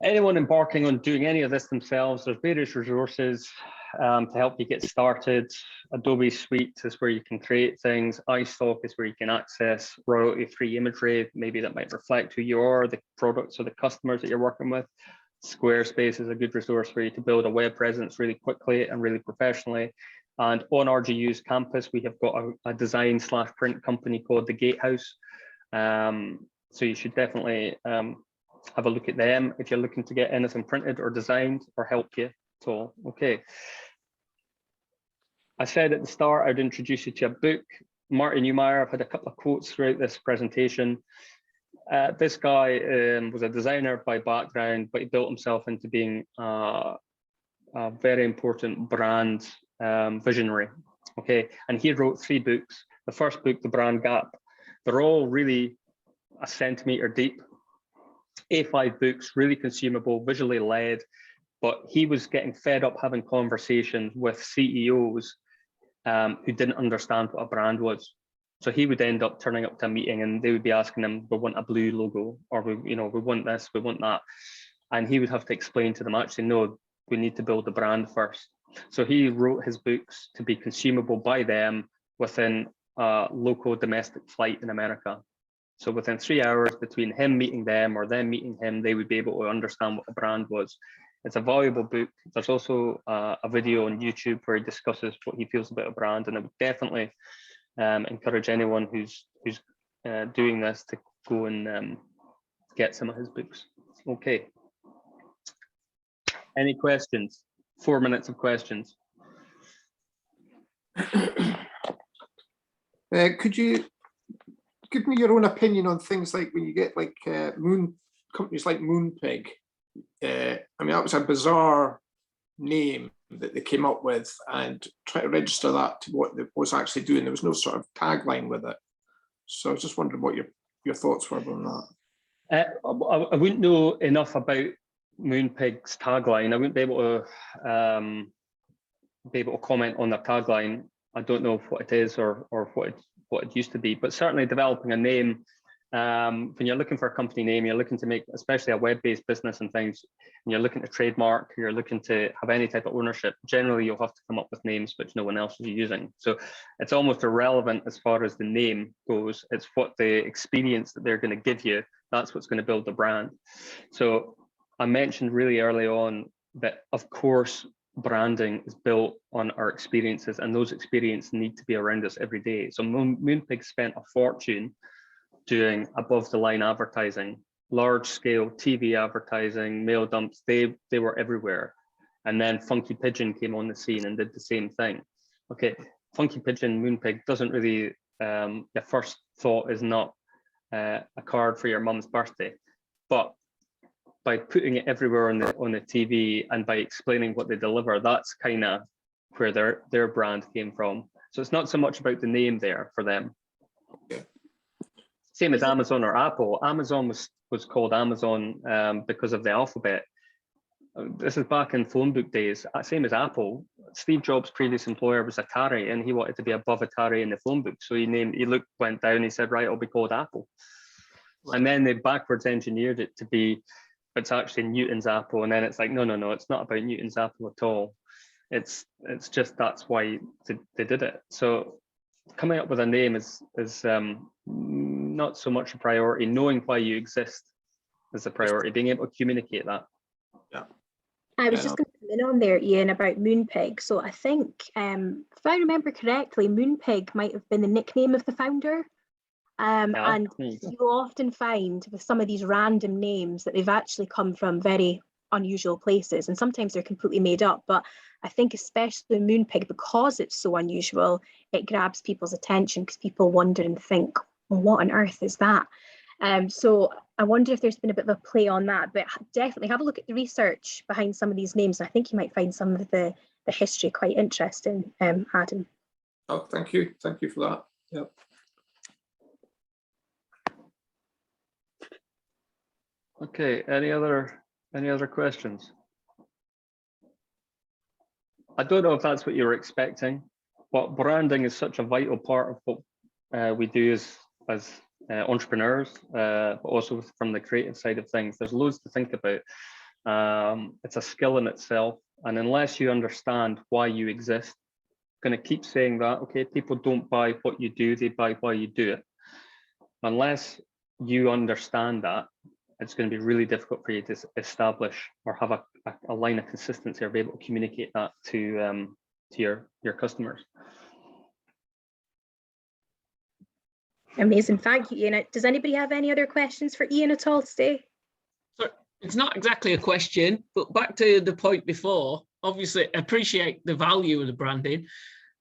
[SPEAKER 2] Anyone embarking on doing any of this themselves, there's various resources to help you get started. Adobe Suite is where you can create things. iStock is where you can access royalty-free imagery, maybe that might reflect who you are, the products or the customers that you're working with. Squarespace is a good resource for you to build a web presence really quickly and really professionally. And on RGU's campus, we have got a design/print company called the Gatehouse. So you should definitely have a look at them if you're looking to get anything printed or designed or help you at all. Okay. I said at the start, I'd introduce you to a book. Martin Neumeier, I've had a couple of quotes throughout this presentation. This guy was a designer by background, but he built himself into being a very important brand visionary. Okay, and he wrote 3 books. The first book, The Brand Gap, they're all really a centimeter deep. A5 books, really consumable, visually led, but he was getting fed up having conversations with CEOs who didn't understand what a brand was. So he would end up turning up to a meeting and they would be asking him, we want a blue logo, or we want this, we want that. And he would have to explain to them, actually, no, we need to build the brand first. So he wrote his books to be consumable by them within a local domestic flight in America. So within 3 hours between him meeting them or them meeting him, they would be able to understand what the brand was. It's a valuable book. There's also a video on YouTube where he discusses what he feels about a brand, and I would definitely encourage anyone who's doing this to go and get some of his books. Okay. Any questions? 4 minutes of questions.
[SPEAKER 5] Could you give me your own opinion on things like when you get like companies like Moonpig? I mean, that was a bizarre name that they came up with, and try to register that to what it was actually doing. There was no sort of tagline with it. So I was just wondering what your thoughts were on that.
[SPEAKER 2] I wouldn't know enough about Moonpig's tagline. I wouldn't be able to comment on their tagline. I don't know what it is or what it used to be, but certainly developing a name when you're looking for a company name, you're looking to make, especially a web-based business and things, and you're looking to trademark, you're looking to have any type of ownership, generally you'll have to come up with names which no one else is using. So it's almost irrelevant as far as the name goes. It's what the experience that they're going to give you, that's what's going to build the brand. So I mentioned really early on that, of course, branding is built on our experiences, and those experiences need to be around us every day. So Moonpig spent a fortune doing above the line advertising, large scale TV advertising, mail dumps, they were everywhere. And then Funky Pigeon came on the scene and did the same thing. Okay, Funky Pigeon, Moonpig doesn't really, the first thought is not a card for your mum's birthday, but by putting it everywhere on the TV and by explaining what they deliver, that's kind of where their brand came from. So it's not so much about the name there for them.
[SPEAKER 5] Okay.
[SPEAKER 2] Same as Amazon or Apple. Amazon was called Amazon because of the alphabet. This is back in phone book days. Same as Apple. Steve Jobs' previous employer was Atari, and he wanted to be above Atari in the phone book. So went down, he said, right, I'll be called Apple. And then they backwards engineered it to be, it's actually Newton's Apple. And then it's like, no, it's not about Newton's Apple at all. It's just, that's why they did it. So coming up with a name is not so much a priority. Knowing why you exist is a priority, being able to communicate that.
[SPEAKER 5] Yeah.
[SPEAKER 8] I was just going to come in on there, Ian, about Moonpig. So I think, if I remember correctly, Moonpig might have been the nickname of the founder. And you often find with some of these random names that they've actually come from very unusual places, and sometimes they're completely made up. But I think especially Moonpig, because it's so unusual, it grabs people's attention because people wonder and think, well, what on earth is that? So I wonder if there's been a bit of a play on that, but definitely have a look at the research behind some of these names. I think you might find some of the history quite interesting, Adam.
[SPEAKER 5] Oh, thank you for that. Yep.
[SPEAKER 2] Okay, any other questions? I don't know if that's what you were expecting, but branding is such a vital part of what we do as entrepreneurs, but also from the creative side of things. There's loads to think about. It's a skill in itself, and unless you understand why you exist, I'm going to keep saying that. Okay, people don't buy what you do; they buy why you do it. Unless you understand that, it's going to be really difficult for you to establish or have a line of consistency or be able to communicate that to your customers.
[SPEAKER 8] Amazing, thank you, Ian. Does anybody have any other questions for Ian at all today?
[SPEAKER 3] So it's not exactly a question, but back to the point before, obviously appreciate the value of the branding,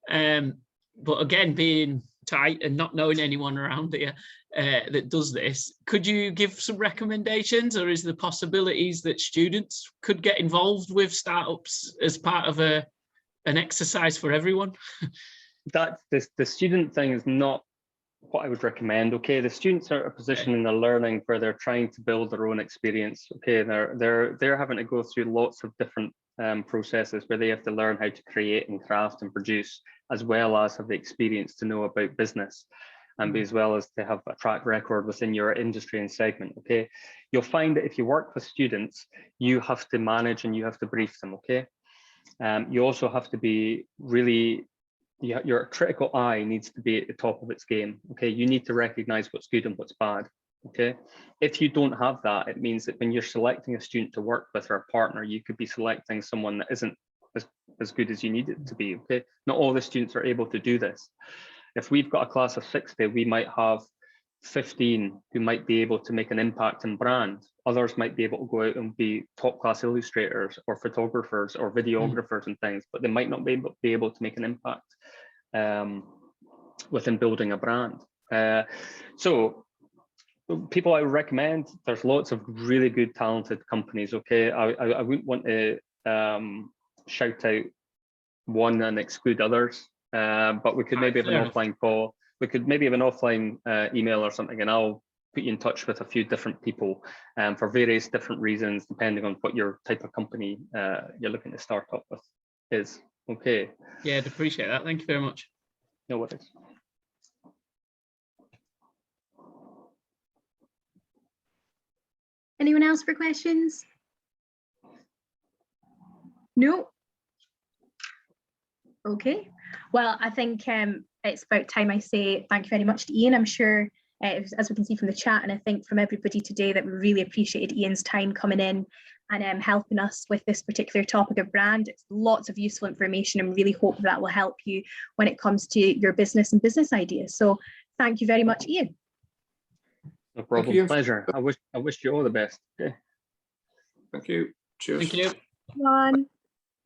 [SPEAKER 3] but again, being tight and not knowing anyone around here that does this, could you give some recommendations, or is there possibilities that students could get involved with startups as part of an exercise for everyone?
[SPEAKER 2] That the student thing is not what I would recommend. Okay, the students are at a position in their learning where they're trying to build their own experience. Okay, they're having to go through lots of different processes where they have to learn how to create and craft and produce, as well as have the experience to know about business, and as well as to have a track record within your industry and segment. Okay, you'll find that if you work with students, you have to manage and you have to brief them. Okay, you also have to be really, your critical eye needs to be at the top of its game. Okay, you need to recognize what's good and what's bad. Okay, if you don't have that, it means that when you're selecting a student to work with or a partner, you could be selecting someone that isn't as good as you need it to be. Okay, not all the students are able to do this. If we've got a class of 60, we might have 15 who might be able to make an impact in brand. Others might be able to go out and be top class illustrators or photographers or videographers and things, but they might not be able to make an impact within building a brand. So people I would recommend, there's lots of really good talented companies. Okay, I wouldn't want to shout out one and exclude others, but we could maybe have an offline call. We could maybe have an offline email or something, and I'll put you in touch with a few different people for various different reasons, depending on what your type of company you're looking to start up with is. Okay.
[SPEAKER 3] Yeah, I'd appreciate that. Thank you very much.
[SPEAKER 2] No worries.
[SPEAKER 8] Anyone else for questions? No? Okay. Well, I think it's about time I say thank you very much to Ian. I'm sure, as we can see from the chat, and I think from everybody today, that we really appreciated Ian's time coming in and helping us with this particular topic of brand. It's lots of useful information, and really hope that will help you when it comes to your business and business ideas. So thank you very much, Ian.
[SPEAKER 2] No problem. Pleasure. I wish you all the best. Okay.
[SPEAKER 5] Thank you. Cheers.
[SPEAKER 3] Thank you.
[SPEAKER 8] Come on.